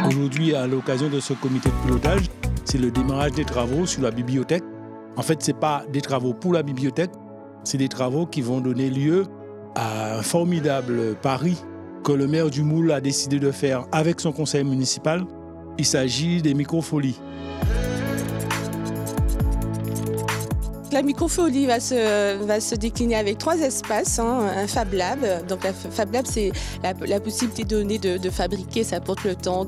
Aujourd'hui, à l'occasion de ce comité de pilotage, c'est le démarrage des travaux sur la bibliothèque. En fait, ce n'est pas des travaux pour la bibliothèque, c'est des travaux qui vont donner lieu à un formidable pari que le maire du Moule a décidé de faire avec son conseil municipal. Il s'agit des microfolies. La microfolie va se décliner avec 3 espaces, un Fab Lab. Donc la Fab Lab, c'est la possibilité donnée de fabriquer, ça apporte le temps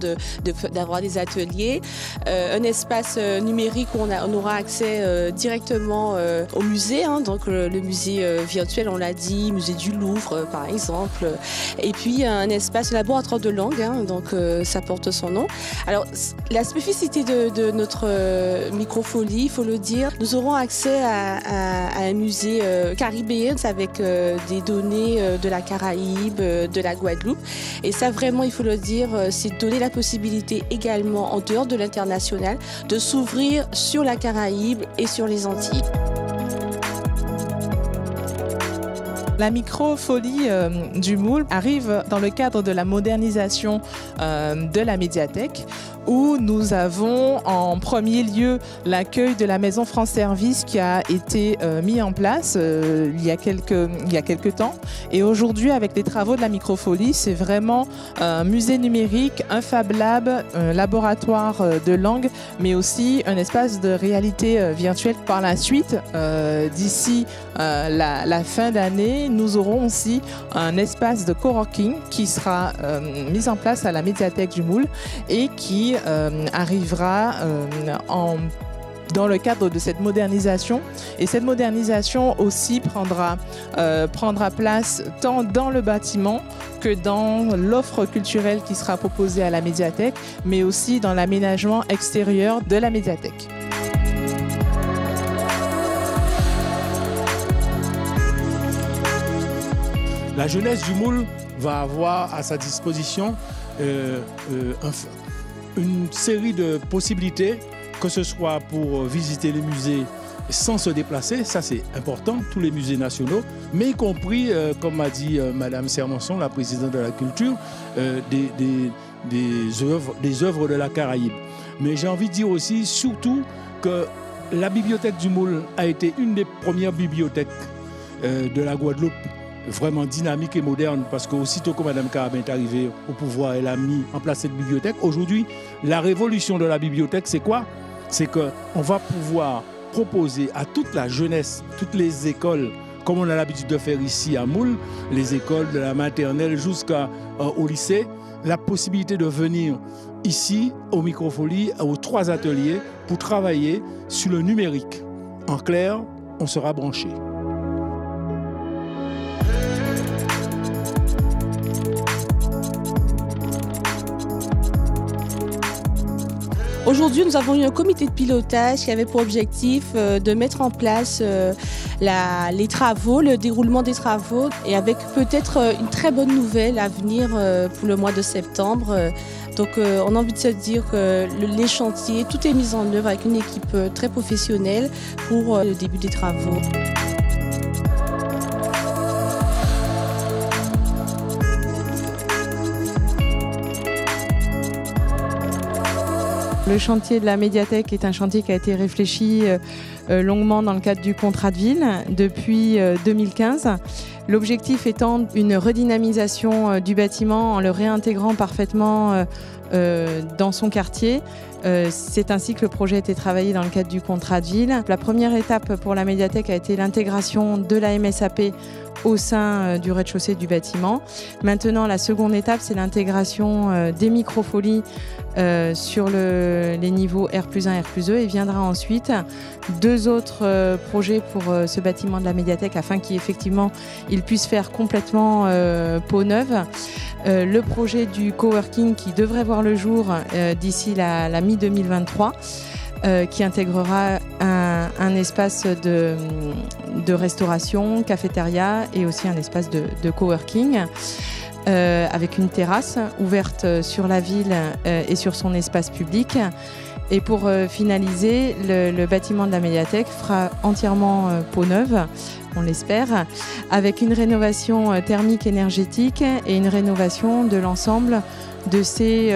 d'avoir des ateliers. Un espace numérique où on aura accès directement au musée, donc le musée virtuel, on l'a dit, musée du Louvre par exemple. Et puis un espace laboratoire de langue, donc ça porte son nom. Alors la spécificité de notre microfolie, il faut le dire, nous aurons accès à un musée caribéen avec des données de la Caraïbe, de la Guadeloupe. Et ça, vraiment, il faut le dire, c'est donner la possibilité également, en dehors de l'international, de s'ouvrir sur la Caraïbe et sur les Antilles. La microfolie du Moule arrive dans le cadre de la modernisation de la médiathèque, où nous avons en premier lieu l'accueil de la Maison France Service qui a été mis en place il y a quelques temps. Et aujourd'hui, avec les travaux de la microfolie, c'est vraiment un musée numérique, un Fab Lab, un laboratoire de langue, mais aussi un espace de réalité virtuelle. Par la suite, d'ici la fin d'année, nous aurons aussi un espace de coworking qui sera mis en place à la médiathèque du Moule et qui arrivera dans le cadre de cette modernisation. Et cette modernisation aussi prendra place tant dans le bâtiment que dans l'offre culturelle qui sera proposée à la médiathèque, mais aussi dans l'aménagement extérieur de la médiathèque. La jeunesse du Moule va avoir à sa disposition une série de possibilités, que ce soit pour visiter les musées sans se déplacer, ça c'est important, tous les musées nationaux, mais y compris, comme m'a dit Madame Sermonson, la présidente de la culture, des œuvres de la Caraïbe. Mais j'ai envie de dire aussi, surtout, que la bibliothèque du Moule a été une des premières bibliothèques de la Guadeloupe, vraiment dynamique et moderne, parce qu'aussitôt que Mme Carabin est arrivée au pouvoir, elle a mis en place cette bibliothèque. Aujourd'hui, la révolution de la bibliothèque, c'est quoi? C'est qu'on va pouvoir proposer à toute la jeunesse, toutes les écoles, comme on a l'habitude de faire ici à Moule, les écoles de la maternelle jusqu'au lycée, la possibilité de venir ici, au Microfolie, aux 3 ateliers, pour travailler sur le numérique. En clair, on sera branché. Aujourd'hui, nous avons eu un comité de pilotage qui avait pour objectif de mettre en place les travaux, le déroulement des travaux, et avec peut-être une très bonne nouvelle à venir pour le mois de septembre. Donc on a envie de se dire que les chantiers, tout est mis en œuvre avec une équipe très professionnelle pour le début des travaux. Le chantier de la médiathèque est un chantier qui a été réfléchi longuement dans le cadre du contrat de ville depuis 2015. L'objectif étant une redynamisation du bâtiment en le réintégrant parfaitement dans son quartier. C'est ainsi que le projet a été travaillé dans le cadre du contrat de ville. La première étape pour la médiathèque a été l'intégration de la MSAP au sein du rez-de-chaussée du bâtiment. Maintenant, la seconde étape, c'est l'intégration des microfolies sur les niveaux R+1, R+2, et viendra ensuite 2 autres projets pour ce bâtiment de la médiathèque afin qu'effectivement il puisse faire complètement peau neuve. Le projet du coworking qui devrait voir le jour d'ici la mi-2023, qui intégrera un espace de restauration, cafétéria et aussi un espace de coworking. Avec une terrasse ouverte sur la ville et sur son espace public. Et pour finaliser, le bâtiment de la médiathèque fera entièrement peau neuve, on l'espère, avec une rénovation thermique énergétique et une rénovation de l'ensemble de ces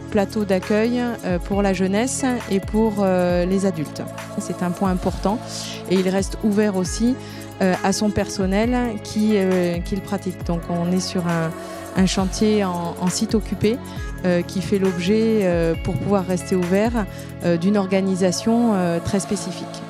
plateaux d'accueil pour la jeunesse et pour les adultes. C'est un point important et il reste ouvert aussi à son personnel qui le pratique. Donc on est sur un chantier en site occupé qui fait l'objet, pour pouvoir rester ouvert, d'une organisation très spécifique.